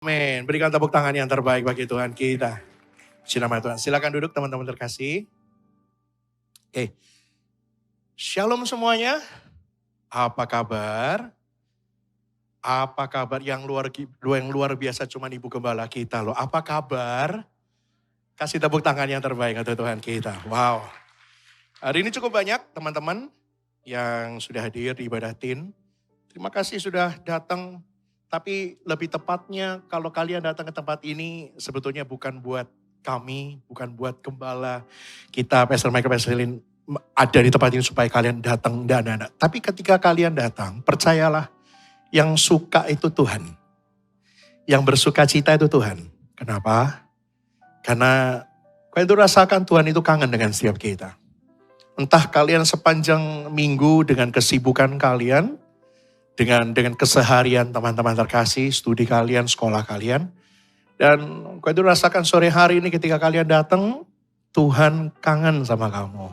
Amin. Berikan tepuk tangan yang terbaik bagi Tuhan kita. Puji nama Tuhan. Silakan duduk teman-teman terkasih. Oke. Shalom semuanya. Apa kabar? Apa kabar yang luar biasa cuman Ibu Gembala kita loh. Apa kabar? Kasih tepuk tangan yang terbaik untuk Tuhan kita. Wow. Hari ini cukup banyak teman-teman yang sudah hadir di ibadah tin. Terima kasih sudah datang. Tapi lebih tepatnya kalau kalian datang ke tempat ini sebetulnya bukan buat kami, bukan buat gembala kita, Pastor Michael, Pastor Lin, ada di tempat ini supaya kalian datang. Enggak. Tapi ketika kalian datang, percayalah yang suka itu Tuhan. Yang bersuka cita itu Tuhan. Kenapa? Karena kalian itu rasakan Tuhan itu kangen dengan setiap kita. Entah kalian sepanjang minggu dengan kesibukan kalian, dengan keseharian teman-teman terkasih, studi kalian, sekolah kalian. Dan kau itu rasakan sore hari ini ketika kalian datang, Tuhan kangen sama kamu.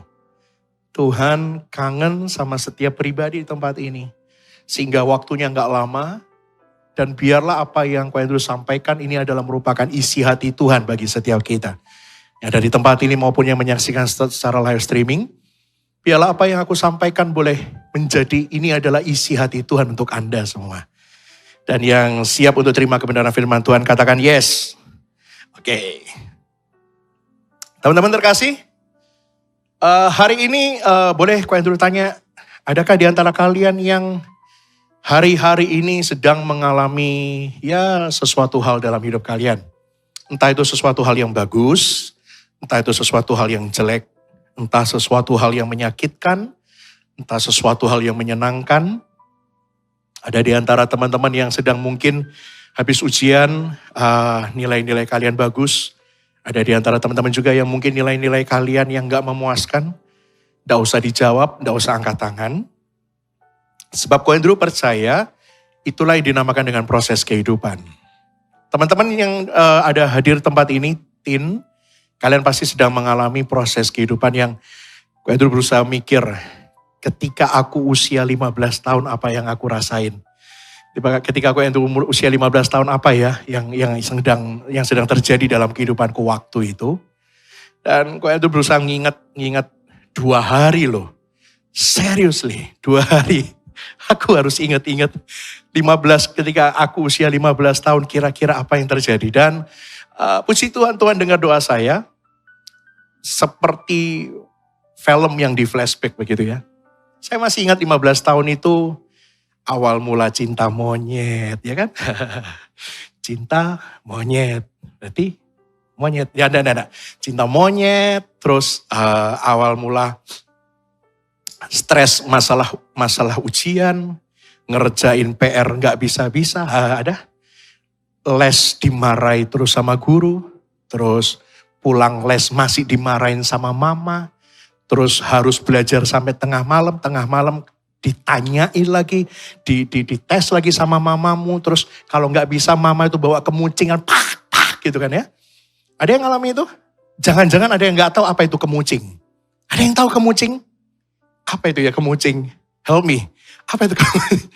Tuhan kangen sama setiap pribadi di tempat ini. Sehingga waktunya gak lama, dan biarlah apa yang kau itu sampaikan ini adalah merupakan isi hati Tuhan bagi setiap kita. Yang ada di tempat ini maupun yang menyaksikan secara live streaming, biarlah apa yang aku sampaikan boleh menjadi ini adalah isi hati Tuhan untuk Anda semua. Dan yang siap untuk terima kebenaran firman Tuhan katakan yes. Oke. Teman-teman terkasih, hari ini boleh kalian dulu tanya, adakah di antara kalian yang hari-hari ini sedang mengalami sesuatu hal dalam hidup kalian? Entah itu sesuatu hal yang bagus, entah itu sesuatu hal yang jelek, entah sesuatu hal yang menyakitkan, entah sesuatu hal yang menyenangkan. Ada di antara teman-teman yang sedang mungkin habis ujian, nilai-nilai kalian bagus. Ada di antara teman-teman juga yang mungkin nilai-nilai kalian yang gak memuaskan. Gak usah dijawab, gak usah angkat tangan. Sebab kalian dulu percaya, itulah yang dinamakan dengan proses kehidupan. Teman-teman yang ada hadir tempat ini, tin, kalian pasti sedang mengalami proses kehidupan yang kalian dulu berusaha mikir, ketika aku usia 15 tahun apa yang aku rasain. Ketika aku umur usia 15 tahun apa ya yang sedang terjadi dalam kehidupanku waktu itu. Dan kalian dulu berusaha nginget 2 hari loh. Seriously, 2 hari. Aku harus ingat-ingat 15 ketika aku usia 15 tahun kira-kira apa yang terjadi. Dan puji Tuhan, Tuhan dengar doa saya. Seperti film yang di flashback begitu ya. Saya masih ingat 15 tahun itu awal mula cinta monyet, ya kan? Cinta monyet, berarti monyet. Ya, enggak. Cinta monyet, terus awal mula stres masalah ujian, ngerjain PR nggak bisa-bisa, ada. Les dimarahi terus sama guru, terus pulang les masih dimarahin sama mama. Terus harus belajar sampai tengah malam ditanyain lagi, dites lagi sama mamamu. Terus kalau nggak bisa mama itu bawa kemucingan, pak gitu kan ya. Ada yang ngalami itu? Jangan-jangan ada yang nggak tahu apa itu kemucing. Ada yang tahu kemucing? Apa itu ya kemucing? Help me. Apa itu kemucing?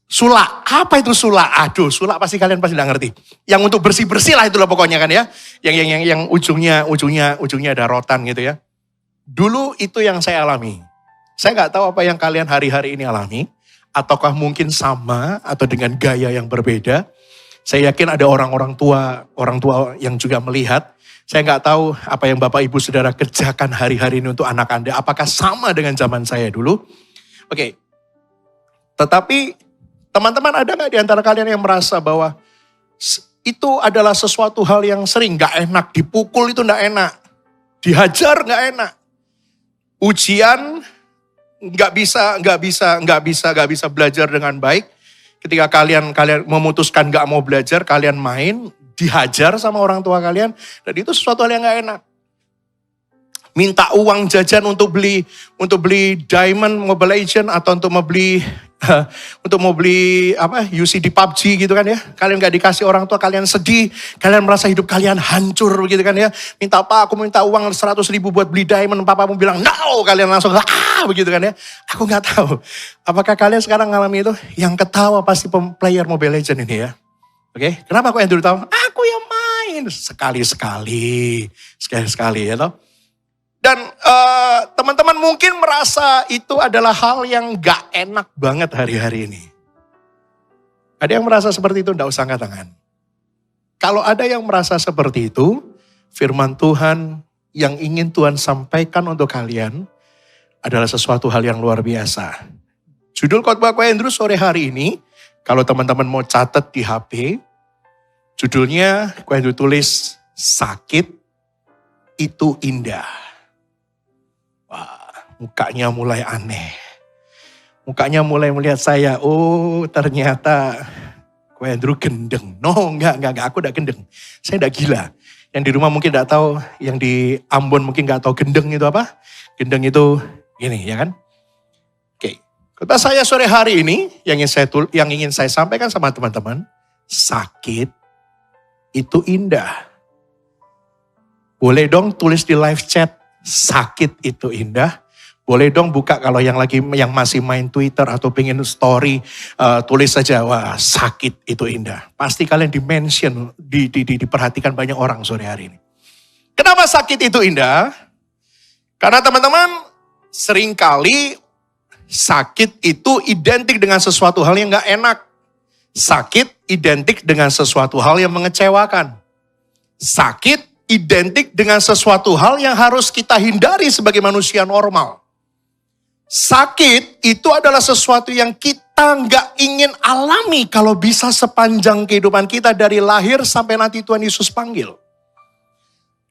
Sulak. Apa itu sulak? Aduh, sulak pasti kalian pasti nggak ngerti. Yang untuk bersih-bersih lah itulah pokoknya kan ya. Yang ujungnya ada rotan gitu ya. Dulu itu yang saya alami. Saya gak tahu apa yang kalian hari-hari ini alami. Ataukah mungkin sama atau dengan gaya yang berbeda. Saya yakin ada orang tua yang juga melihat. Saya gak tahu apa yang Bapak Ibu Saudara kerjakan hari-hari ini untuk anak Anda. Apakah sama dengan zaman saya dulu? Oke. Tetapi teman-teman ada gak di antara kalian yang merasa bahwa itu adalah sesuatu hal yang sering gak enak. Dipukul itu gak enak. Dihajar gak enak. Ujian nggak bisa belajar dengan baik. Ketika kalian memutuskan nggak mau belajar, kalian main, dihajar sama orang tua kalian, dan itu sesuatu hal yang nggak enak. Minta uang jajan untuk beli Diamond Mobile Legends atau untuk mau beli UC di PUBG gitu kan ya. Kalian gak dikasih orang tua, kalian sedih, kalian merasa hidup kalian hancur gitu kan ya. Aku minta uang 100.000 buat beli Diamond, papamu bilang no, kalian langsung begitu kan ya. Aku gak tahu, apakah kalian sekarang ngalami itu? Yang ketawa pasti player Mobile Legends ini ya. Oke, kenapa kok Andrew tahu? Aku yang main sekali-sekali, sekali-sekali ya toh. Dan teman-teman mungkin merasa itu adalah hal yang gak enak banget hari-hari ini. Ada yang merasa seperti itu, enggak usah angkat tangan. Kalau ada yang merasa seperti itu, firman Tuhan yang ingin Tuhan sampaikan untuk kalian adalah sesuatu hal yang luar biasa. Judul khotbah Ko Andrew sore hari ini, kalau teman-teman mau catat di HP, judulnya Ko Andrew tulis, sakit itu indah. Wah, mukanya mulai aneh. Mukanya mulai melihat saya, oh ternyata Ko Andrew gendeng. No, enggak, aku udah gendeng. Saya udah gila. Yang di rumah mungkin enggak tahu, yang di Ambon mungkin enggak tahu gendeng itu apa. Gendeng itu gini, ya kan? Oke, kata saya sore hari ini, yang ingin saya sampaikan sama teman-teman, sakit itu indah. Boleh dong tulis di live chat, sakit itu indah. Boleh dong buka kalau yang masih main Twitter atau pengen story, tulis saja, wah sakit itu indah. Pasti kalian di-mention, diperhatikan banyak orang sore hari ini. Kenapa sakit itu indah? Karena teman-teman seringkali sakit itu identik dengan sesuatu hal yang gak enak. Sakit identik dengan sesuatu hal yang mengecewakan. Sakit identik dengan sesuatu hal yang harus kita hindari sebagai manusia normal. Sakit itu adalah sesuatu yang kita nggak ingin alami kalau bisa sepanjang kehidupan kita dari lahir sampai nanti Tuhan Yesus panggil.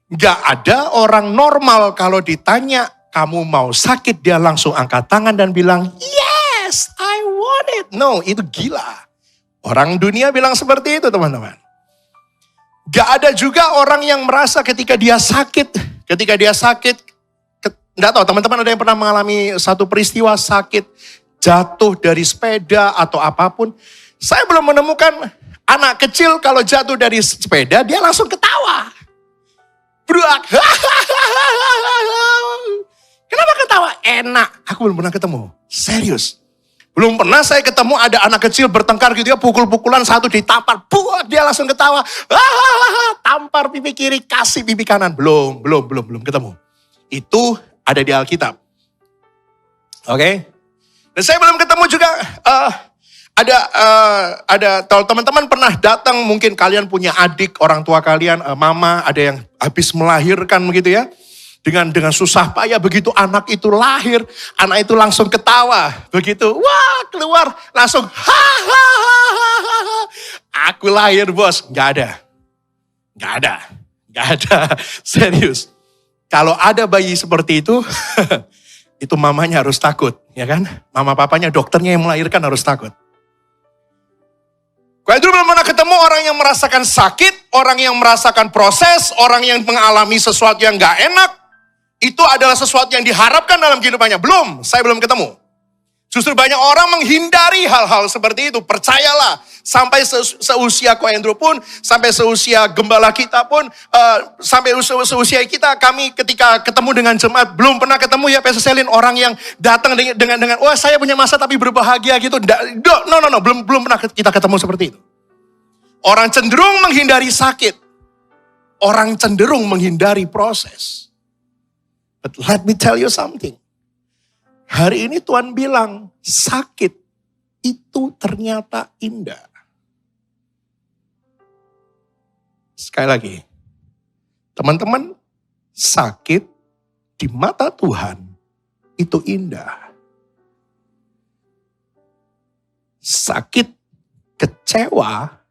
Nggak ada orang normal kalau ditanya, kamu mau sakit, dia langsung angkat tangan dan bilang, yes, I want it. No, itu gila. Orang dunia bilang seperti itu teman-teman. Nggak ada juga orang yang merasa ketika dia sakit, enggak tahu teman-teman ada yang pernah mengalami satu peristiwa sakit, jatuh dari sepeda atau apapun. Saya belum menemukan anak kecil kalau jatuh dari sepeda dia langsung ketawa. Bruak. Kenapa ketawa? Enak. Aku belum pernah ketemu. Serius. Belum pernah saya ketemu ada anak kecil bertengkar gitu ya, pukul-pukulan satu ditampar. Buak, dia langsung ketawa. Tampar pipi kiri, kasih pipi kanan. Belum ketemu. Itu ada di Alkitab. Oke. Dan saya belum ketemu juga ada kalau teman-teman pernah datang, mungkin kalian punya adik, orang tua kalian, mama, ada yang habis melahirkan begitu ya. Dengan susah payah begitu anak itu lahir, anak itu langsung ketawa. Begitu, wah keluar langsung aku lahir bos. Gak ada. Serius. Kalau ada bayi seperti itu, itu mamanya harus takut, ya kan? Mama papanya, dokternya yang melahirkan harus takut. Kalau itu belum pernah ketemu orang yang merasakan sakit, orang yang merasakan proses, orang yang mengalami sesuatu yang gak enak, itu adalah sesuatu yang diharapkan dalam kehidupannya. Saya belum ketemu. Justru banyak orang menghindari hal-hal seperti itu. Percayalah, sampai seusia Ko Andrew pun, sampai seusia gembala kita pun, sampai seusia kita, kami ketika ketemu dengan jemaat, belum pernah ketemu ya Pastor Selin, orang yang datang dengan wah saya punya masa tapi berbahagia gitu. No, belum pernah kita ketemu seperti itu. Orang cenderung menghindari sakit. Orang cenderung menghindari proses. But let me tell you something. Hari ini Tuhan bilang, sakit itu ternyata indah. Sekali lagi, teman-teman, sakit di mata Tuhan itu indah. Sakit, kecewa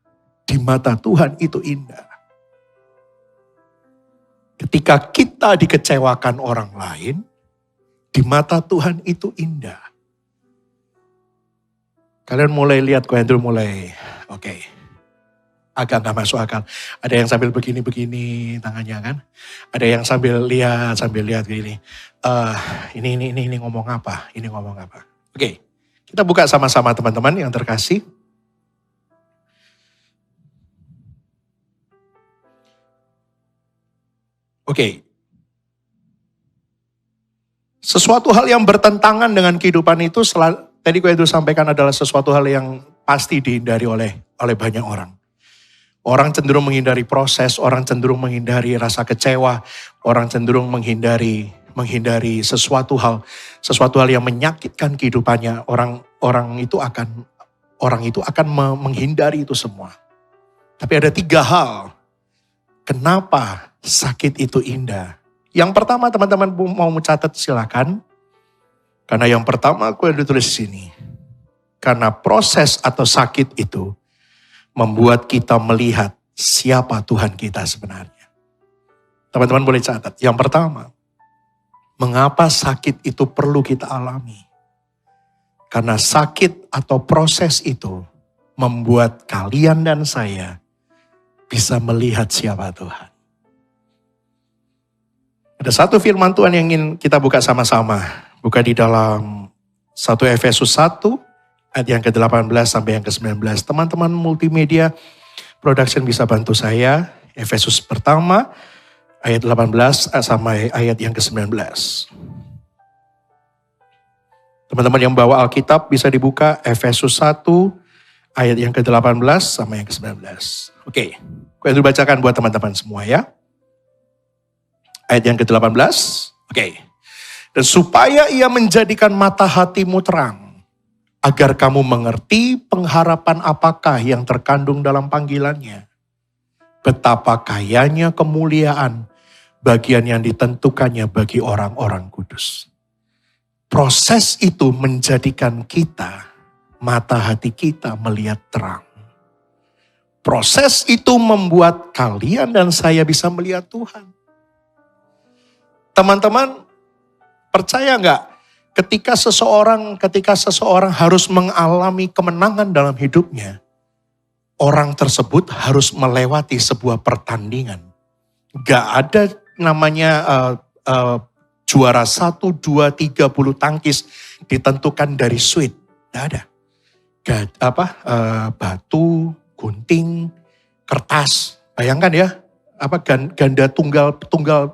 di mata Tuhan itu indah. Ketika kita dikecewakan orang lain, di mata Tuhan itu indah. Kalian mulai lihat Ko Andrew mulai, oke. Agak gak masuk akal. Ada yang sambil begini-begini tangannya kan. Ada yang sambil lihat gini. Ini ngomong apa? Oke, kita buka sama-sama teman-teman yang terkasih. Oke. Sesuatu hal yang bertentangan dengan kehidupan itu tadi Ko Andrew sampaikan adalah sesuatu hal yang pasti dihindari oleh banyak orang. Orang cenderung menghindari proses, orang cenderung menghindari rasa kecewa, orang cenderung menghindari sesuatu hal yang menyakitkan kehidupannya. Orang itu akan menghindari itu semua. Tapi ada 3 hal kenapa sakit itu indah. Yang pertama, teman-teman mau mencatat silakan. Karena yang pertama aku ada tulis di sini. Karena proses atau sakit itu membuat kita melihat siapa Tuhan kita sebenarnya. Teman-teman boleh catat. Yang pertama, mengapa sakit itu perlu kita alami? Karena sakit atau proses itu membuat kalian dan saya bisa melihat siapa Tuhan. Ada satu firman Tuhan yang ingin kita buka sama-sama. Buka di dalam 1 Efesus 1 ayat yang ke-18 sampai yang ke-19. Teman-teman multimedia production bisa bantu saya. Efesus pertama ayat 18 sampai ayat yang ke-19. Teman-teman yang bawa Alkitab bisa dibuka Efesus 1 ayat yang ke-18 sampai yang ke-19. Oke, aku bacakan buat teman-teman semua ya. Ayat yang ke-18. Oke. Dan supaya ia menjadikan mata hatimu terang, agar kamu mengerti pengharapan apakah yang terkandung dalam panggilannya. Betapa kayanya kemuliaan bagian yang ditentukannya bagi orang-orang kudus. Proses itu menjadikan kita, mata hati kita melihat terang. Proses itu membuat kalian dan saya bisa melihat Tuhan. Teman-teman, percaya nggak? Ketika seseorang harus mengalami kemenangan dalam hidupnya, orang tersebut harus melewati sebuah pertandingan. Gak ada namanya juara 1, 2, 3 bulu tangkis ditentukan dari sweet. Gak ada. Batu, gunting, kertas. Bayangkan ya. Ganda tunggal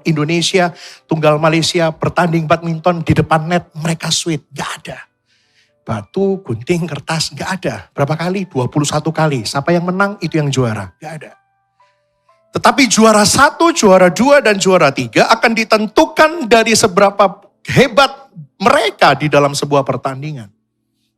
Indonesia, tunggal Malaysia, bertanding badminton di depan net, mereka sweet. Gak ada. Batu, gunting, kertas, gak ada. Berapa kali? 21 kali. Siapa yang menang, itu yang juara. Gak ada. Tetapi juara 1, juara 2, dan juara 3 akan ditentukan dari seberapa hebat mereka di dalam sebuah pertandingan.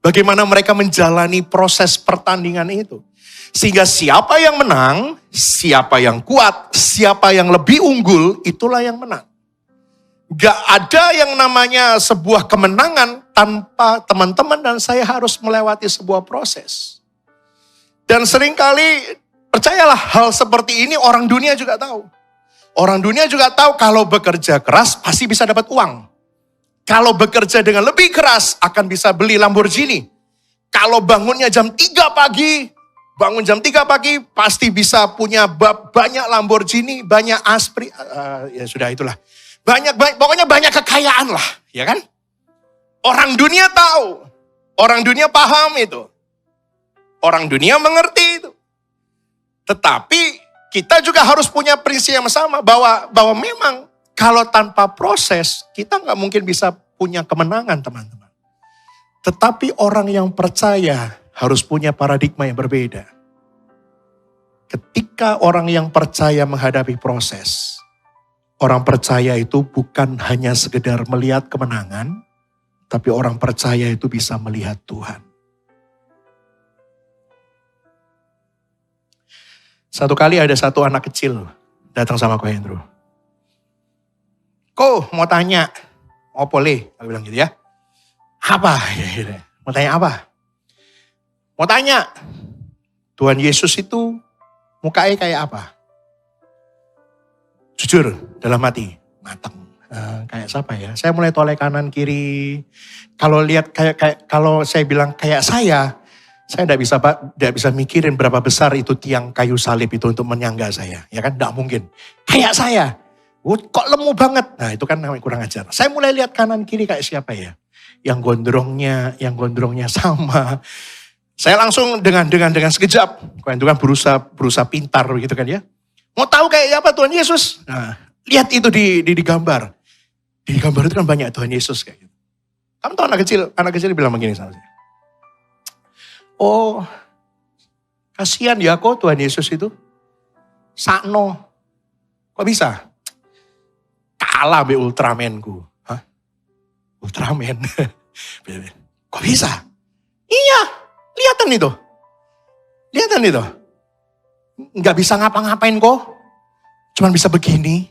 Bagaimana mereka menjalani proses pertandingan itu. Sehingga siapa yang menang, siapa yang kuat, siapa yang lebih unggul, itulah yang menang. Gak ada yang namanya sebuah kemenangan tanpa teman-teman dan saya harus melewati sebuah proses. Dan seringkali, percayalah hal seperti ini orang dunia juga tahu. Orang dunia juga tahu kalau bekerja keras pasti bisa dapat uang. Kalau bekerja dengan lebih keras akan bisa beli Lamborghini. Kalau bangunnya jam 3 pagi, pasti bisa punya banyak Lamborghini, banyak Aspri, ya sudah itulah. Pokoknya banyak kekayaan lah, ya kan? Orang dunia tahu, orang dunia paham itu. Orang dunia mengerti itu. Tetapi kita juga harus punya prinsip yang sama bahwa memang kalau tanpa proses kita nggak mungkin bisa punya kemenangan, teman-teman. Tetapi orang yang percaya harus punya paradigma yang berbeda. Ketika orang yang percaya menghadapi proses, orang percaya itu bukan hanya sekedar melihat kemenangan, tapi orang percaya itu bisa melihat Tuhan. Satu kali ada satu anak kecil datang sama Ko Hendro. Ko mau tanya, mau boleh? Aku bilang gitu ya. Apa? Mau tanya apa? Mau tanya, Tuhan Yesus itu mukanya kayak apa? Jujur, dalam hati, matang. Kayak siapa ya? Saya mulai toleh kanan kiri. Kalau lihat kalau saya bilang kayak saya tidak bisa mikirin berapa besar itu tiang kayu salib itu untuk menyangga saya. Ya kan, tidak mungkin. Kayak saya, kok lemu banget. Nah itu kan namanya kurang ajar. Saya mulai lihat kanan kiri kayak siapa ya? Yang gondrongnya sama. Saya langsung dengan sekejap, itu kan berusaha pintar gitu kan ya. Mau tahu kayak apa Tuhan Yesus? Nah, lihat itu di gambar. Di gambar itu kan banyak Tuhan Yesus kayak gitu. Kamu tahu anak kecil bilang begini sama saya. Oh, kasihan ya kok Tuhan Yesus itu. sakno. Kok bisa? Kalah be Ultramanku. Hah? Ultraman? Kok bisa? Iya, lihatan itu. Lihatan itu. Nggak bisa ngapa-ngapain kok. Cuman bisa begini.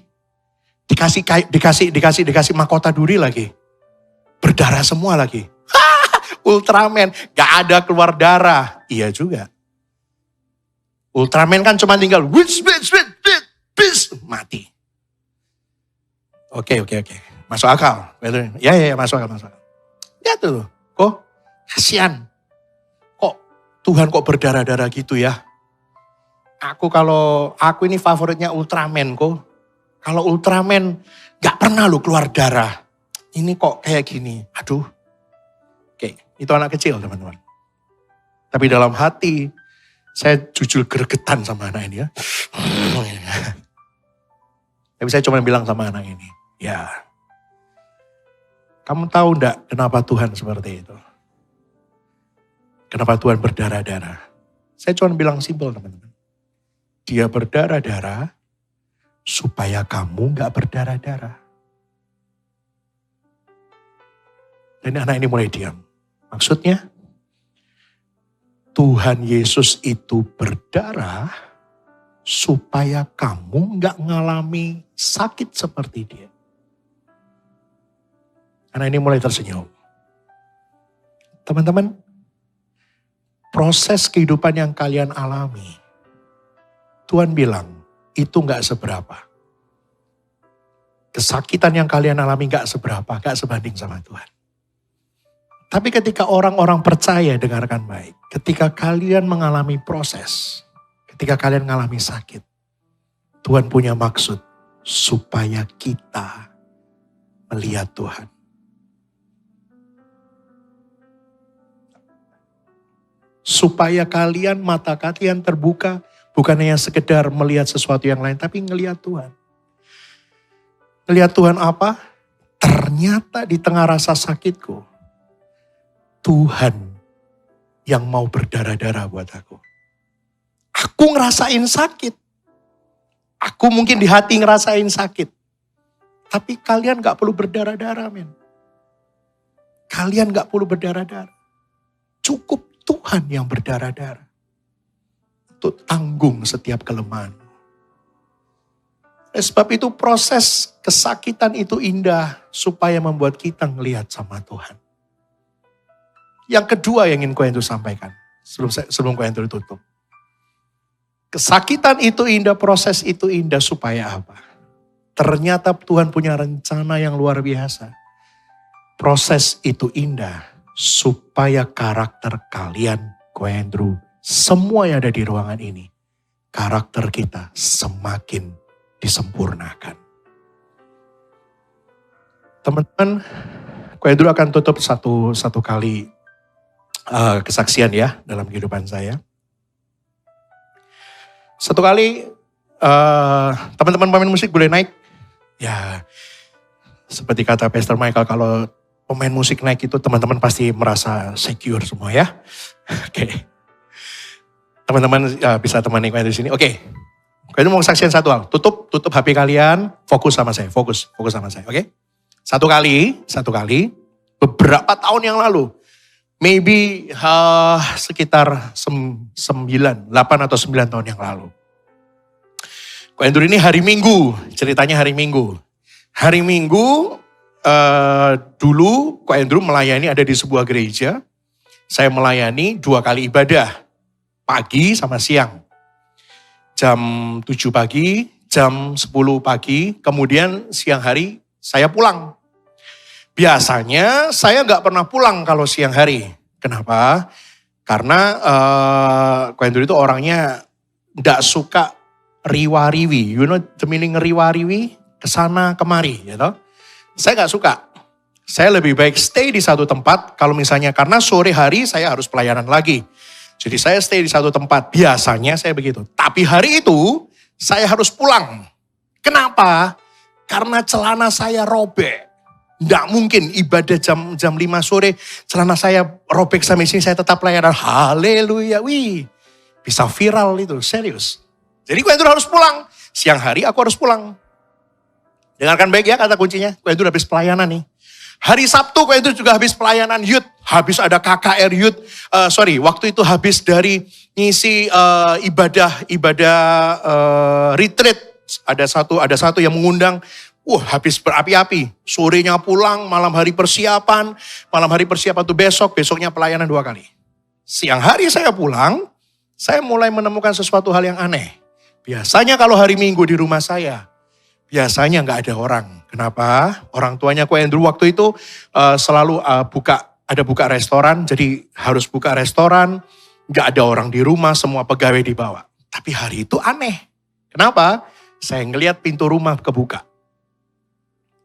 Dikasih mahkota duri lagi. Berdarah semua lagi. Ultraman, gak ada keluar darah. Iya juga. Ultraman kan cuma tinggal mati. Oke. Masuk akal. Ya, masuk akal. Lihat tuh. Kok kasihan. Kok Tuhan kok berdarah-darah gitu ya. Aku ini favoritnya Ultraman kok. Kalau Ultraman gak pernah lo keluar darah. Ini kok kayak gini. Aduh. Oke, itu anak kecil teman-teman. Tapi dalam hati, saya jujur gregetan sama anak ini ya. Tapi saya cuma bilang sama anak ini, ya, kamu tahu enggak kenapa Tuhan seperti itu? Kenapa Tuhan berdarah-darah? Saya cuma bilang simpel teman-teman. Dia berdarah-darah supaya kamu enggak berdarah-darah. Dan anak ini mulai diam. Maksudnya, Tuhan Yesus itu berdarah supaya kamu gak ngalami sakit seperti dia. Anak ini mulai tersenyum. Teman-teman, proses kehidupan yang kalian alami, Tuhan bilang, itu gak seberapa. Kesakitan yang kalian alami gak seberapa, gak sebanding sama Tuhan. Tapi ketika orang-orang percaya, dengarkan baik. Ketika kalian mengalami proses, ketika kalian mengalami sakit, Tuhan punya maksud supaya kita melihat Tuhan. Supaya mata kalian terbuka, bukan hanya sekedar melihat sesuatu yang lain, tapi ngelihat Tuhan. Ngelihat Tuhan apa? Ternyata di tengah rasa sakitku, Tuhan yang mau berdarah-darah buat aku. Aku ngerasain sakit. Aku mungkin di hati ngerasain sakit. Tapi kalian gak perlu berdarah-darah, men. Kalian gak perlu berdarah-darah. Cukup Tuhan yang berdarah-darah. Untuk tanggung setiap kelemahan. Sebab itu proses kesakitan itu indah supaya membuat kita ngelihat sama Tuhan. Yang kedua yang ingin Ko Andrew sampaikan sebelum Ko Andrew tutup. Kesakitan itu indah, proses itu indah supaya apa? Ternyata Tuhan punya rencana yang luar biasa. Proses itu indah supaya karakter kalian, Ko Andrew, semua yang ada di ruangan ini, karakter kita semakin disempurnakan. Teman-teman, Ko Andrew akan tutup satu kali kesaksian ya dalam kehidupan saya. Satu kali teman-teman pemain musik boleh naik. Ya seperti kata Pastor Michael, kalau pemain musik naik itu teman-teman pasti merasa secure semua ya. Oke. Teman-teman bisa temani di sini. Oke. Kalian mau kesaksian satu hal. Tutup HP kalian, fokus sama saya. Fokus sama saya. Oke. Satu kali beberapa tahun yang lalu. Maybe sekitar 8 atau 9 tahun yang lalu. Ko Andrew ini hari Minggu, ceritanya hari Minggu. Hari Minggu dulu Ko Andrew melayani ada di sebuah gereja. Saya melayani 2 kali ibadah, pagi sama siang. Jam 7 pagi, jam 10 pagi, kemudian siang hari saya pulang. Biasanya saya nggak pernah pulang kalau siang hari. Kenapa? Karena Ko Andrew itu orangnya nggak suka riwa-riwi. You know the meaning riwa-riwi? Kesana kemari. Gitu. Saya nggak suka. Saya lebih baik stay di satu tempat. Kalau misalnya karena sore hari saya harus pelayanan lagi. Jadi saya stay di satu tempat. Biasanya saya begitu. Tapi hari itu saya harus pulang. Kenapa? Karena celana saya robek. Nggak mungkin ibadah jam 5 sore, celana saya robek sampai sini, saya tetap pelayanan. Haleluya, wih. Bisa viral itu, serius. Jadi Ko Andrew harus pulang. Siang hari aku harus pulang. Dengarkan baik ya kata kuncinya. Ko Andrew habis pelayanan nih. Hari Sabtu Ko Andrew juga habis pelayanan youth. Habis ada KKR youth. Waktu itu habis dari ngisi ibadah retreat. Ada satu yang mengundang. Habis berapi-api. Sorenya pulang, malam hari persiapan. Malam hari persiapan itu besoknya pelayanan 2 kali. Siang hari saya pulang, saya mulai menemukan sesuatu hal yang aneh. Biasanya kalau hari Minggu di rumah saya, biasanya nggak ada orang. Kenapa? Orang tuanya Ko Andrew waktu itu selalu buka restoran, jadi harus buka restoran, nggak ada orang di rumah, semua pegawai dibawa. Tapi hari itu aneh. Kenapa? Saya ngelihat pintu rumah kebuka.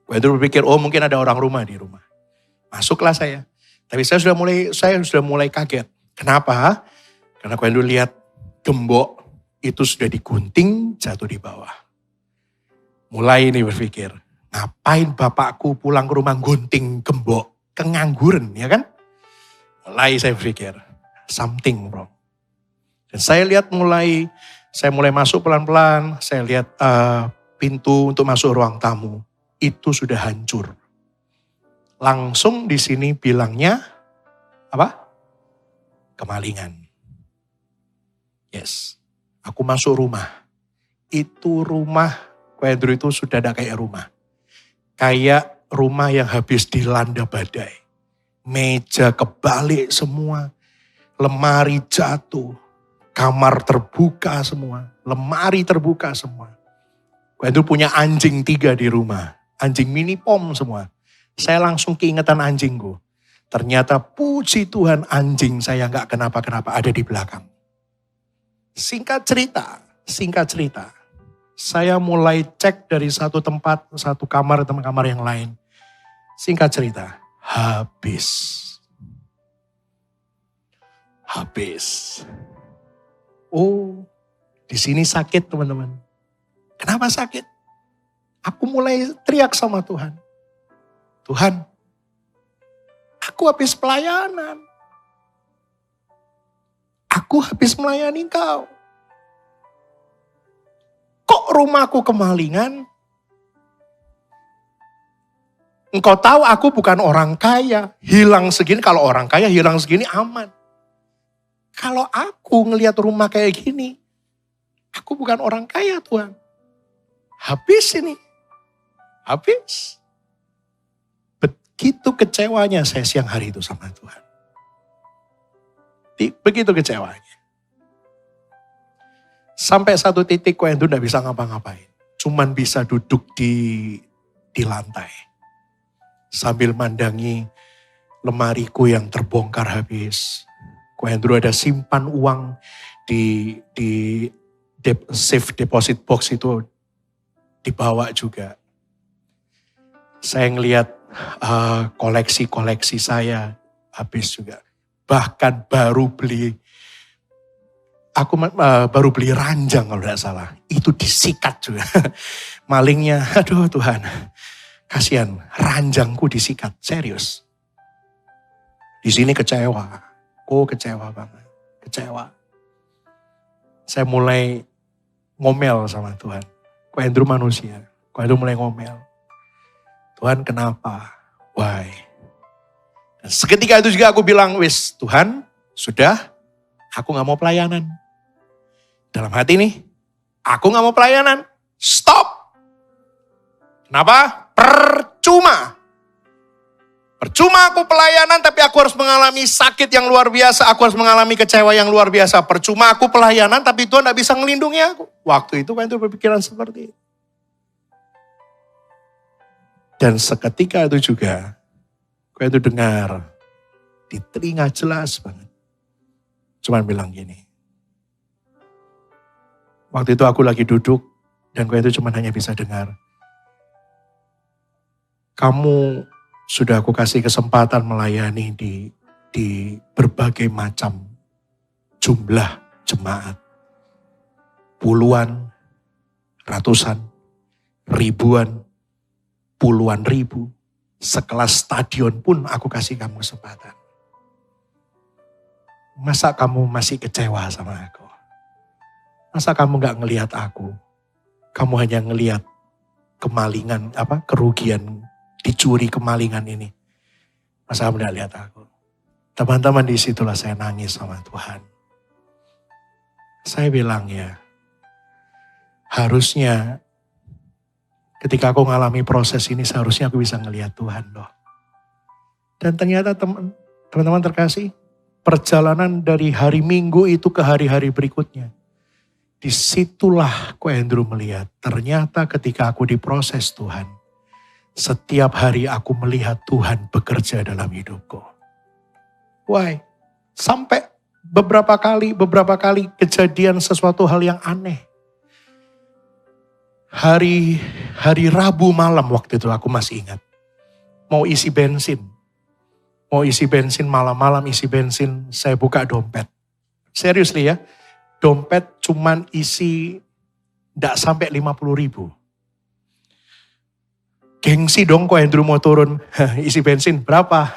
Ko Andrew berpikir, mungkin ada orang rumah di rumah. Masuklah saya. Tapi saya sudah mulai kaget. Kenapa? Karena Ko Andrew lihat gembok itu sudah digunting jatuh di bawah. Mulai ini berpikir, ngapain bapakku pulang ke rumah gunting gembok? Kengangguran, ya kan? Mulai saya berpikir, something wrong. Dan saya mulai masuk pelan-pelan, saya lihat pintu untuk masuk ruang tamu. Itu sudah hancur. Langsung di sini bilangnya, apa? Kemalingan. Yes. Aku masuk rumah. Itu rumah, Ko Andrew itu sudah ada kayak rumah. Kayak rumah yang habis dilanda badai. Meja kebalik semua. Lemari jatuh. Kamar terbuka semua. Lemari terbuka semua. Ko Andrew punya anjing 3 di rumah. Anjing mini pom semua. Saya langsung keingetan anjingku. Ternyata puji Tuhan anjing saya gak kenapa-kenapa ada di belakang. Singkat cerita. Saya mulai cek dari satu tempat, satu kamar, kamar yang lain. Singkat cerita, habis. Di sini sakit teman-teman. Kenapa sakit? Aku mulai teriak sama Tuhan. Tuhan, aku habis pelayanan. Aku habis melayani Kau. Kok rumahku kemalingan? Engkau tahu aku bukan orang kaya. Hilang segini, kalau orang kaya hilang segini aman. Kalau aku ngelihat rumah kayak gini, aku bukan orang kaya Tuhan. Habis ini. Habis. Begitu kecewanya saya siang hari itu sama Tuhan. Begitu kecewanya. Sampai satu titik Ko Andrew gak bisa ngapa-ngapain. Cuman bisa duduk di lantai. Sambil mandangi lemariku yang terbongkar habis. Ko Andrew ada simpan uang di safe deposit box itu dibawa juga. Saya ngelihat koleksi-koleksi saya habis juga. Bahkan baru beli ranjang kalau tidak salah. Itu disikat juga. Malingnya, aduh Tuhan. Kasihan, ranjangku disikat. Serius. Di sini kecewa. Kecewa banget. Kecewa. Saya mulai ngomel sama Tuhan. Ko Andrew manusia. Ko Andrew mulai ngomel. Tuhan kenapa? Why? Dan seketika itu juga aku bilang, wis Tuhan sudah aku gak mau pelayanan. Dalam hati nih, aku gak mau pelayanan. Stop. Kenapa? Percuma. Percuma aku pelayanan tapi aku harus mengalami sakit yang luar biasa. Aku harus mengalami kecewa yang luar biasa. Percuma aku pelayanan tapi Tuhan gak bisa ngelindungi aku. Waktu itu kan itu berpikiran seperti itu. Dan seketika itu juga, Ko itu dengar di telinga jelas banget. Cuman bilang gini. Waktu itu aku lagi duduk dan Ko itu cuman hanya bisa dengar. Kamu sudah aku kasih kesempatan melayani di berbagai macam jumlah jemaat. Puluhan, ratusan, ribuan, puluhan ribu, sekelas stadion pun aku kasih kamu kesempatan. Masa kamu masih kecewa sama aku? Masa kamu gak ngelihat aku? Kamu hanya ngelihat kemalingan, kerugian, dicuri kemalingan ini. Masa kamu gak lihat aku? Teman-teman, disitulah saya nangis sama Tuhan. Saya bilang ya, harusnya ketika aku ngalami proses ini, seharusnya aku bisa ngelihat Tuhan loh. Dan ternyata teman-teman terkasih, perjalanan dari hari Minggu itu ke hari-hari berikutnya. Disitulah Ko Andrew melihat, ternyata ketika aku diproses Tuhan, setiap hari aku melihat Tuhan bekerja dalam hidupku. Why? Sampai beberapa kali kejadian sesuatu hal yang aneh. Hari Rabu malam waktu itu aku masih ingat. Mau isi bensin malam-malam isi bensin, saya buka dompet. Seriously ya, dompet cuman isi enggak sampai 50.000. Gengsi dong Ko Andrew mau turun, isi bensin berapa?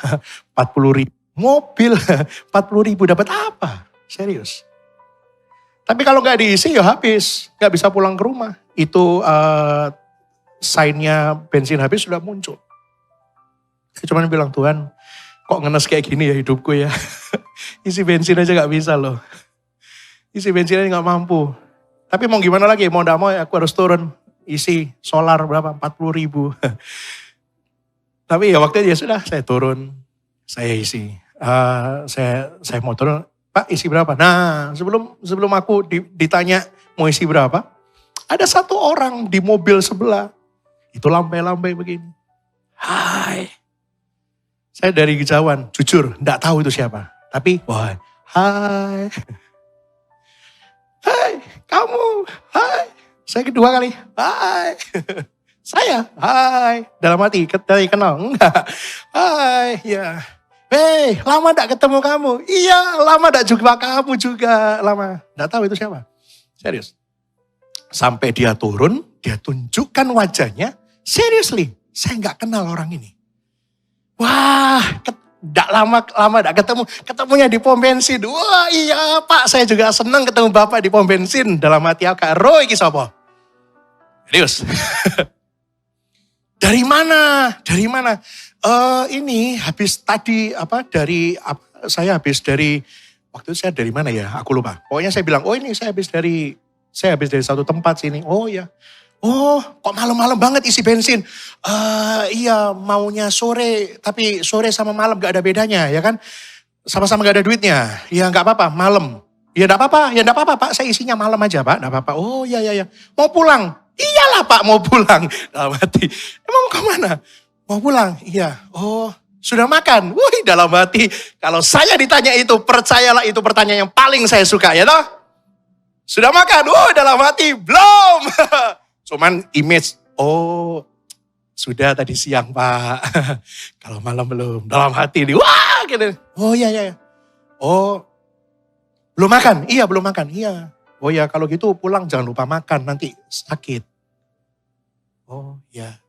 40.000. Mobil 40.000 dapat apa? Serius. Tapi kalau nggak diisi ya habis, nggak bisa pulang ke rumah. Itu sign-nya bensin habis sudah muncul. Saya cuma bilang, Tuhan kok ngenes kayak gini ya hidupku ya. Isi bensin aja nggak bisa loh. Isi bensin aja nggak mampu. Tapi mau gimana lagi, mau nggak mau ya aku harus turun. Isi solar berapa? 40.000. Tapi ya waktu itu ya sudah, saya turun, saya isi. Saya mau turun, Pak isi berapa? Nah sebelum aku ditanya mau isi berapa, ada satu orang di mobil sebelah, itu lambai-lambai begini. Hai. Saya dari kejauhan, jujur enggak tahu itu siapa. Tapi wah, hai. Hai, kamu, hai. Saya kedua kali, hai. Saya, hai. Dalam hati, kenal? Enggak. Hai, ya. Hei, lama gak ketemu kamu? Iya, lama gak jumpa kamu juga. Lama. Gak tahu itu siapa. Serius. Sampai dia turun, dia tunjukkan wajahnya. Seriously, saya gak kenal orang ini. Wah, gak lama gak ketemu. Ketemunya di pom bensin. Wah iya Pak, saya juga senang ketemu Bapak di pom bensin. Dalam hati aku, roh iki sapa? Serius. Dari mana? Ini habis tadi saya habis dari waktu itu saya dari mana ya? Aku lupa. Pokoknya saya bilang, ini saya habis dari satu tempat sini. Oh ya. Oh, kok malam-malam banget isi bensin? Iya, maunya sore, tapi sore sama malam gak ada bedanya, ya kan? Sama-sama gak ada duitnya. Ya gak apa-apa, malam. Ya gak apa-apa Pak, saya isinya malam aja Pak, gak apa-apa. Oh iya. Mau pulang? Iyalah Pak, mau pulang. Dalam hati, emang mau kemana? Mau pulang? Iya. Oh, sudah makan? Wih, dalam hati, kalau saya ditanya itu, percayalah itu pertanyaan yang paling saya suka, ya toh? Sudah makan? Dalam hati, belum. Cuman image, sudah tadi siang Pak. Kalau malam belum. Dalam hati, wah gitu. Oh iya. Oh, belum makan? Iya, belum makan. Iya. Oh ya, kalau gitu pulang jangan lupa makan, nanti sakit. Oh ya.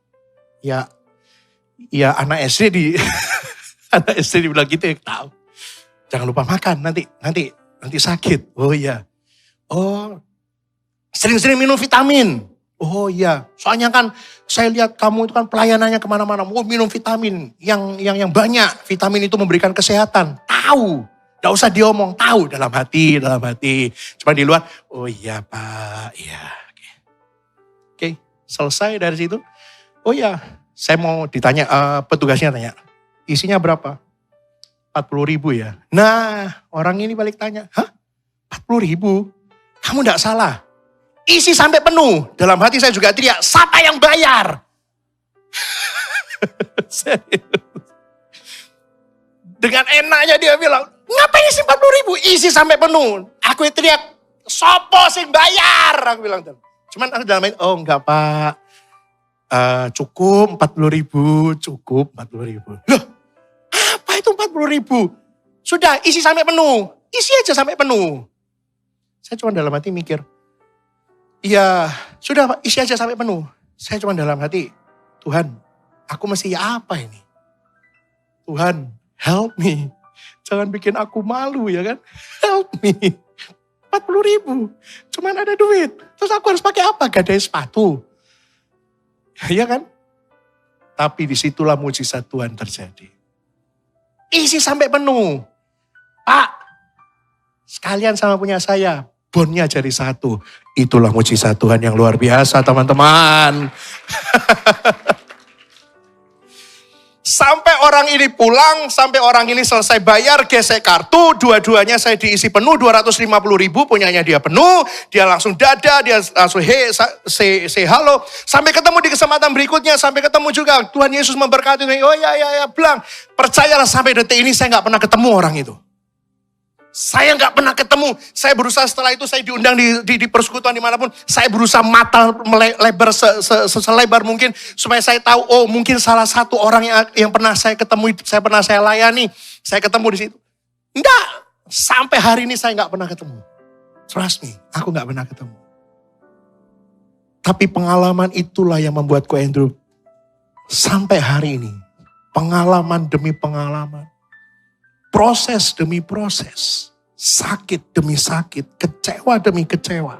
Ya anak SD anak SD dibilang gitu ya, tahu. Jangan lupa makan, nanti sakit. Oh iya. Oh, sering-sering minum vitamin. Oh iya, soalnya kan saya lihat kamu itu kan pelayanannya kemana-mana. Mau minum vitamin yang banyak. Vitamin itu memberikan kesehatan. Tahu, gak usah diomong. Tahu dalam hati. Cuma di luar, oh iya Pak, iya. Oke, selesai dari situ. Oh iya, saya mau ditanya, petugasnya tanya, isinya berapa? 40.000 ya. Nah, orang ini balik tanya, hah? 40.000? Kamu gak salah. Isi sampai penuh. Dalam hati saya juga teriak, siapa yang bayar? Dengan enaknya dia bilang, ngapain isi 40.000? Isi sampai penuh. Aku teriak, sopo sing bayar? Aku bilang, cuman aku dalam hati, oh enggak Pak. Cukup 40.000, cukup 40.000. Loh, apa itu 40.000? Sudah, isi sampai penuh. Isi aja sampai penuh. Saya cuma dalam hati mikir, iya, sudah Pak, isi aja sampai penuh. Saya cuma dalam hati, Tuhan, aku mesti apa ini? Tuhan, help me. Jangan bikin aku malu ya kan? Help me. 40.000. Cuman ada duit. Terus aku harus pakai apa? Gadai sepatu. Iya kan? Tapi disitulah mujizat Tuhan terjadi. Isi sampai penuh. Pak, sekalian sama punya saya. Bonnya jadi satu. Itulah mujizat Tuhan yang luar biasa, teman-teman. Sampai orang ini pulang, sampai orang ini selesai bayar, gesek kartu, dua-duanya saya diisi penuh, 250.000 punyanya dia penuh, dia langsung dada, dia langsung say halo, sampai ketemu di kesempatan berikutnya, sampai ketemu juga, Tuhan Yesus memberkati, oh ya, bilang, percayalah sampai detik ini saya gak pernah ketemu orang itu. Saya nggak pernah ketemu. Saya berusaha setelah itu saya diundang di persekutuan dimanapun. Saya berusaha mata lebar selebar mungkin supaya saya tahu. Oh mungkin salah satu orang yang pernah saya ketemu, pernah saya layani. Saya ketemu di situ. Enggak. Sampai hari ini saya nggak pernah ketemu. Trust me, aku nggak pernah ketemu. Tapi pengalaman itulah yang membuatku, Andrew, sampai hari ini, pengalaman demi pengalaman. Proses demi proses, sakit demi sakit, kecewa demi kecewa.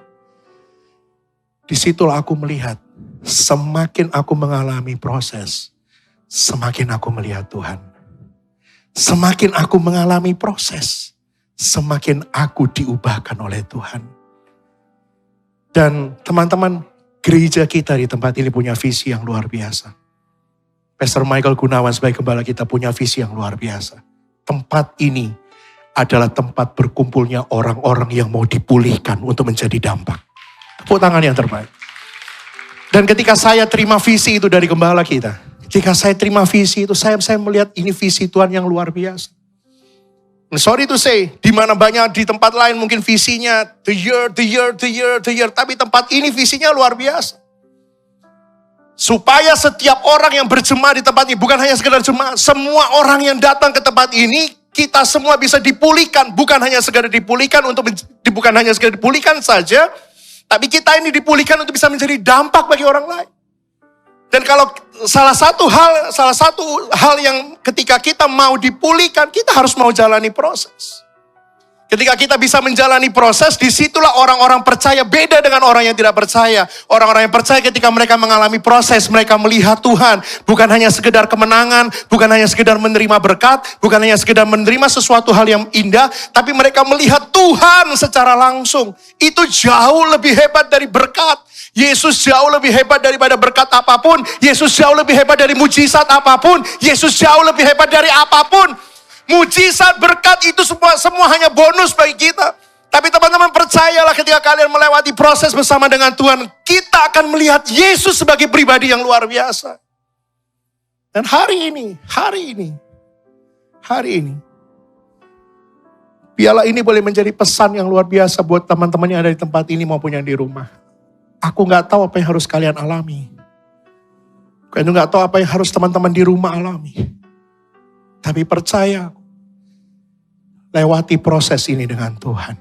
Disitulah aku melihat, semakin aku mengalami proses, semakin aku melihat Tuhan. Semakin aku mengalami proses, semakin aku diubahkan oleh Tuhan. Dan teman-teman, gereja kita di tempat ini punya visi yang luar biasa. Pastor Michael Gunawan sebagai gembala kita punya visi yang luar biasa. Tempat ini adalah tempat berkumpulnya orang-orang yang mau dipulihkan untuk menjadi dampak. Tepuk tangan yang terbaik. Dan ketika saya terima visi itu dari gembala kita, ketika saya terima visi itu, saya melihat ini visi Tuhan yang luar biasa. Sorry to say, di mana banyak di tempat lain mungkin visinya the year, tapi tempat ini visinya luar biasa. Supaya setiap orang yang berjemaah di tempat ini, bukan hanya sekedar jemaah, semua orang yang datang ke tempat ini, kita semua bisa dipulihkan. Bukan hanya sekedar dipulihkan saja, tapi kita ini dipulihkan untuk bisa menjadi dampak bagi orang lain. Dan kalau salah satu hal yang ketika kita mau dipulihkan, kita harus mau jalani proses. Ketika kita bisa menjalani proses, disitulah orang-orang percaya beda dengan orang yang tidak percaya. Orang-orang yang percaya ketika mereka mengalami proses, mereka melihat Tuhan. Bukan hanya sekedar kemenangan, bukan hanya sekedar menerima berkat, bukan hanya sekedar menerima sesuatu hal yang indah, tapi mereka melihat Tuhan secara langsung. Itu jauh lebih hebat dari berkat. Yesus jauh lebih hebat daripada berkat apapun. Yesus jauh lebih hebat dari mujizat apapun. Yesus jauh lebih hebat dari apapun. Mujizat, berkat itu semua hanya bonus bagi kita. Tapi teman-teman percayalah ketika kalian melewati proses bersama dengan Tuhan, kita akan melihat Yesus sebagai pribadi yang luar biasa. Dan hari ini, biarlah ini boleh menjadi pesan yang luar biasa buat teman-teman yang ada di tempat ini maupun yang di rumah. Aku gak tahu apa yang harus kalian alami. Aku gak tahu apa yang harus teman-teman di rumah alami. Tapi percaya, lewati proses ini dengan Tuhan.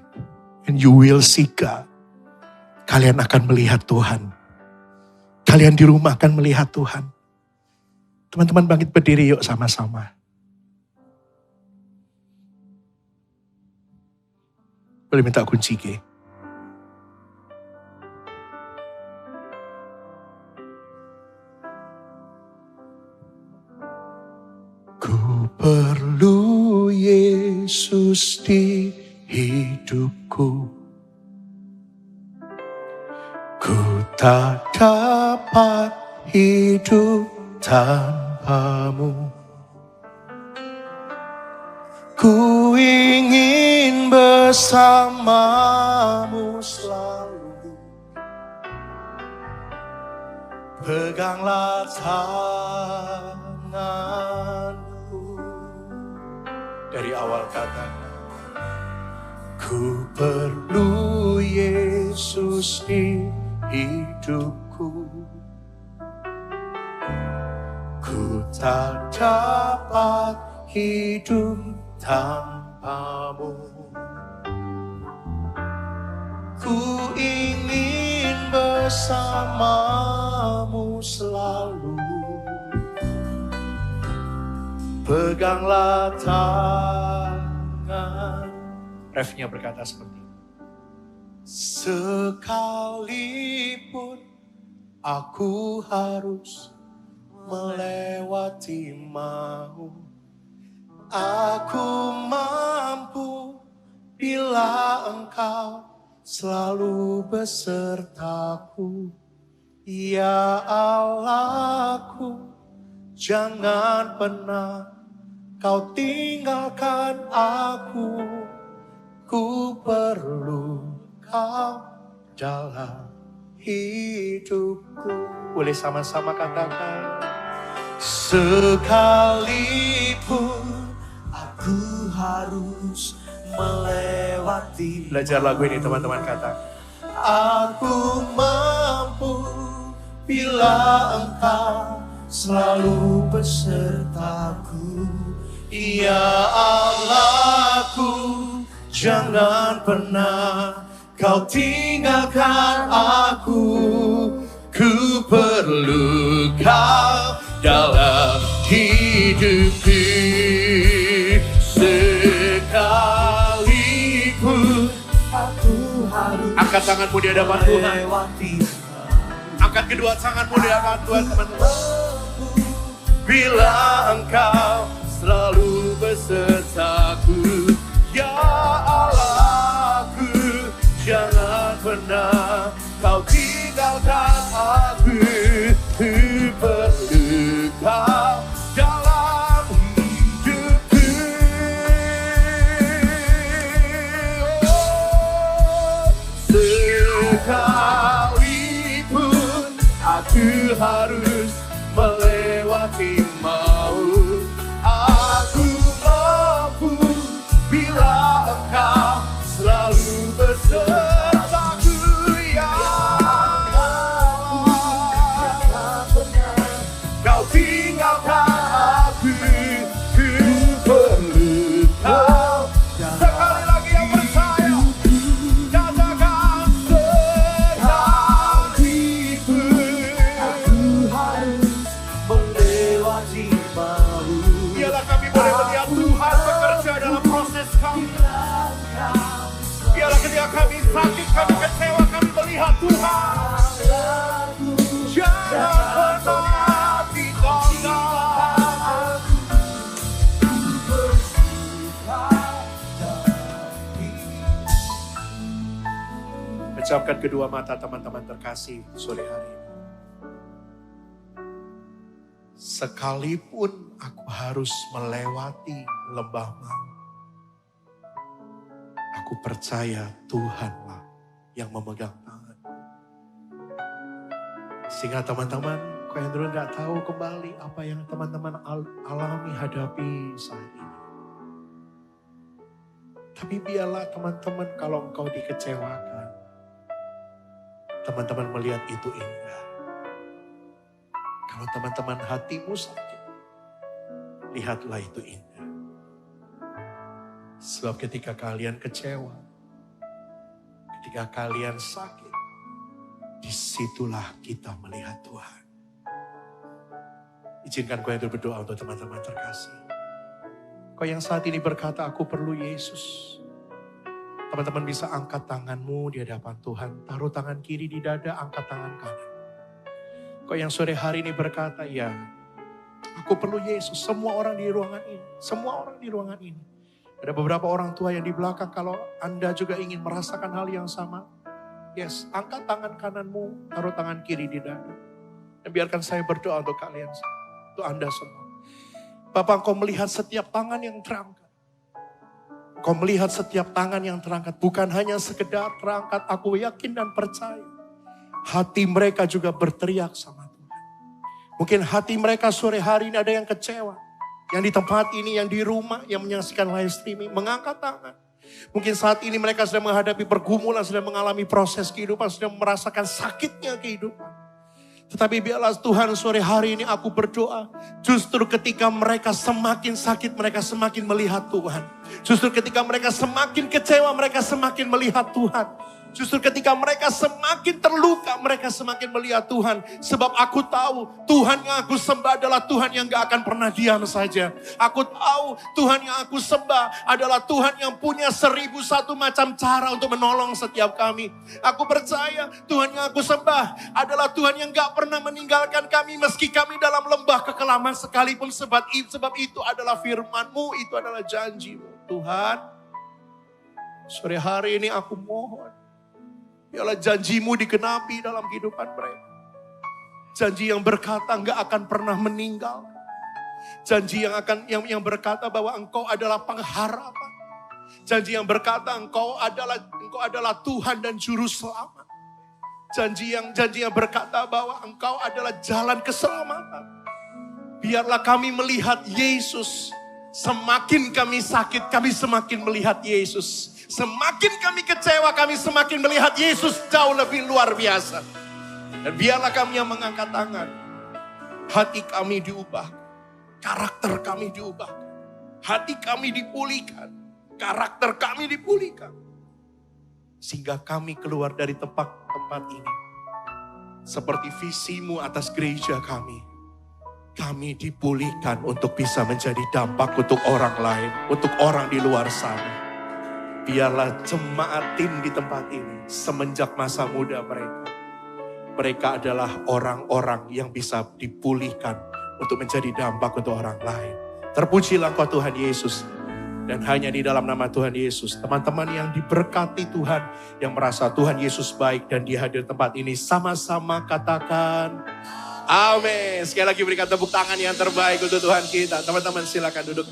And you will see God. Kalian akan melihat Tuhan. Kalian di rumah akan melihat Tuhan. Teman-teman bangkit berdiri yuk sama-sama. Boleh minta kunci G. Ku perlu Yesus di hidupku. Ku tak dapat hidup tanpamu. Ku ingin bersamamu selalu. Peganglah tanganku. Dari awal kata, ku perlu Yesus di hidupku. Ku tak dapat hidup tanpamu. Ku ingin bersamamu selalu. Peganglah tangan. Refnya berkata seperti ini. Sekalipun aku harus melewati maut, aku mampu bila Engkau selalu besertaku. Ya Allahku, jangan pernah Kau tinggalkan aku. Ku perlu Kau dalam hidupku. Boleh sama-sama katakan. Sekalipun aku harus melewati. Belajar lagu ini teman-teman, kata. Aku mampu bila Engkau selalu besertaku. Ya Allahku, jangan pernah Kau tinggalkan aku. Ku perlu Kau dalam hidupku. Sekalipun aku harus. Angkat tanganmu di hadapan Tuhan. Angkat kedua tanganmu di hadapan Tuhan, teman-teman. Bila Engkau selalu besertaku. Ya Allahku, jangan pernah Kau tinggalkan aku. Ku perlu Kau dalam hidupku. Sekalipun aku harus melewati maut, aku mampu bila Engkau selalu besertaku. Ya Allah, Kau tinggalkan aku. Ku perlu Kau. Sekali lagi yang percaya, katakan sekalipun aku harus melewati maut. Biarlah kami boleh melihat Tuhan bekerja dalam proses kami. Biarlah ketika kami sakit, kami kecewa, kami melihat Tuhan. Jangan pernah tinggalkan. Pejamkan kedua mata teman-teman terkasih sore hari ini. Sekalipun aku harus melewati lembah maut, aku percaya Tuhanlah yang memegang tangan. Sehingga teman-teman, kau yang dulu gak tahu kembali apa yang teman-teman alami, hadapi saat ini. Tapi biarlah teman-teman, kalau engkau dikecewakan, teman-teman melihat itu indah. Kalau teman-teman hatimu sakit, lihatlah itu indah. Sebab ketika kalian kecewa, ketika kalian sakit, disitulah kita melihat Tuhan. Izinkan kau yang berdoa untuk teman-teman terkasih. Kau yang saat ini berkata, aku perlu Yesus. Teman-teman bisa angkat tanganmu di hadapan Tuhan. Taruh tangan kiri di dada, angkat tangan kanan. Kau yang sore hari ini berkata, ya, aku perlu Yesus. Semua orang di ruangan ini. Semua orang di ruangan ini. Ada beberapa orang tua yang di belakang, kalau Anda juga ingin merasakan hal yang sama. Yes, angkat tangan kananmu, taruh tangan kiri di dada. Dan biarkan saya berdoa untuk kalian, untuk Anda semua. Bapak, Engkau melihat setiap tangan yang terangkat. Engkau melihat setiap tangan yang terangkat. Bukan hanya sekedar terangkat, aku yakin dan percaya. Hati mereka juga berteriak sama Tuhan. Mungkin hati mereka sore hari ini ada yang kecewa. Yang di tempat ini, yang di rumah, yang menyaksikan live streaming, mengangkat tangan. Mungkin saat ini mereka sedang menghadapi pergumulan, sedang mengalami proses kehidupan, sedang merasakan sakitnya kehidupan. Tetapi biarlah Tuhan sore hari ini aku berdoa, justru ketika mereka semakin sakit, mereka semakin melihat Tuhan. Justru ketika mereka semakin kecewa, mereka semakin melihat Tuhan. Justru ketika mereka semakin terluka, mereka semakin melihat Tuhan. Sebab aku tahu Tuhan yang aku sembah adalah Tuhan yang gak akan pernah diam saja. Aku tahu Tuhan yang aku sembah adalah Tuhan yang punya 1001 macam cara untuk menolong setiap kami. Aku percaya Tuhan yang aku sembah adalah Tuhan yang gak pernah meninggalkan kami meski kami dalam lembah kekelaman sekalipun. Sebab itu adalah firman-Mu, itu adalah janji-Mu. Tuhan, sore hari ini aku mohon, biarlah janji-Mu digenapi dalam kehidupan mereka. Janji yang berkata enggak akan pernah meninggal. Janji yang berkata bahwa Engkau adalah pengharapan. Janji yang berkata Engkau adalah Tuhan dan juru selamat. Janji yang berkata bahwa Engkau adalah jalan keselamatan. Biarlah kami melihat Yesus. Semakin kami sakit, kami semakin melihat Yesus. Semakin kami kecewa, kami semakin melihat Yesus jauh lebih luar biasa. Dan biarlah kami yang mengangkat tangan. Hati kami diubah. Karakter kami diubah. Hati kami dipulihkan. Karakter kami dipulihkan. Sehingga kami keluar dari tempat ini. Seperti visi-Mu atas gereja kami. Kami dipulihkan untuk bisa menjadi dampak untuk orang lain. Untuk orang di luar sana. Biarlah jemaat tim di tempat ini semenjak masa muda mereka. Mereka adalah orang-orang yang bisa dipulihkan untuk menjadi dampak untuk orang lain. Terpujilah Engkau Tuhan Yesus. Dan hanya di dalam nama Tuhan Yesus, teman-teman yang diberkati Tuhan, yang merasa Tuhan Yesus baik dan dia hadir di tempat ini, sama-sama katakan amin. Sekali lagi berikan tepuk tangan yang terbaik untuk Tuhan kita. Teman-teman silakan duduk.